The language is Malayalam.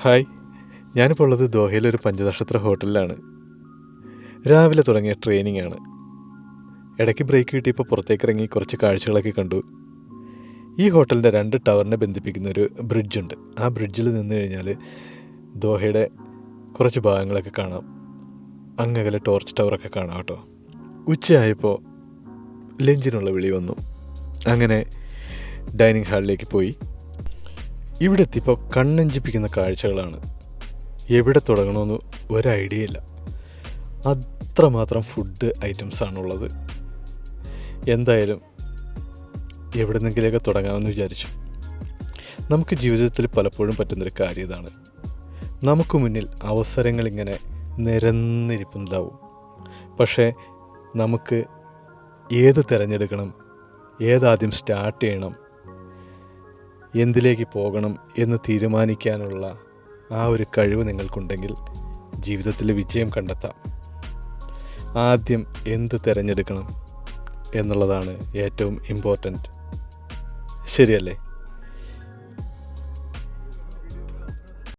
ഹായ്, ഞാനിപ്പോൾ ഉള്ളത് ദോഹയിലൊരു പഞ്ചനക്ഷത്ര ഹോട്ടലിലാണ്. രാവിലെ തുടങ്ങിയ ട്രെയിനിങ് ആണ്. ഇടയ്ക്ക് ബ്രേക്ക് കിട്ടിയപ്പോൾ പുറത്തേക്ക് ഇറങ്ങി കുറച്ച് കാഴ്ചകളൊക്കെ കണ്ടു. ഈ ഹോട്ടലിൻ്റെ 2 ടവറിനെ ബന്ധിപ്പിക്കുന്ന ഒരു ബ്രിഡ്ജുണ്ട്. ആ ബ്രിഡ്ജിൽ നിന്ന് കഴിഞ്ഞാൽ ദോഹയുടെ കുറച്ച് ഭാഗങ്ങളൊക്കെ കാണാം. അങ്ങകലെ ടോർച്ച് ടവറൊക്കെ കാണാം കേട്ടോ. ഉച്ചയായപ്പോൾ ലഞ്ചിനുള്ള വിളി വന്നു. അങ്ങനെ ഡൈനിങ് ഹാളിലേക്ക് പോയി. ഇവിടെ എത്തിയപ്പോൾ കണ്ണഞ്ചിപ്പിക്കുന്ന കാഴ്ചകളാണ്. എവിടെ തുടങ്ങണമെന്ന് ഒരു ഐഡിയ ഇല്ല. അത്രമാത്രം ഫുഡ് ഐറ്റംസാണുള്ളത്. എന്തായാലും എവിടെ നിന്നെങ്കിലുമൊക്കെ തുടങ്ങാമെന്ന് വിചാരിച്ചു. നമുക്ക് ജീവിതത്തിൽ പലപ്പോഴും പറ്റുന്നൊരു കാര്യം ഇതാണ്. നമുക്ക് മുന്നിൽ അവസരങ്ങളിങ്ങനെ നിരന്നിരിപ്പുണ്ടാവും. പക്ഷേ നമുക്ക് ഏത് തിരഞ്ഞെടുക്കണം, ഏതാദ്യം സ്റ്റാർട്ട് ചെയ്യണം, എന്തിലേക്ക് പോകണം എന്ന് തീരുമാനിക്കാനുള്ള ആ ഒരു കഴിവ് നിങ്ങൾക്കുണ്ടെങ്കിൽ ജീവിതത്തിൽ വിജയം കണ്ടെത്താം. ആദ്യം എന്ത് തിരഞ്ഞെടുക്കണം എന്നുള്ളതാണ് ഏറ്റവും ഇമ്പോർട്ടൻറ്റ്. ശരിയല്ലേ?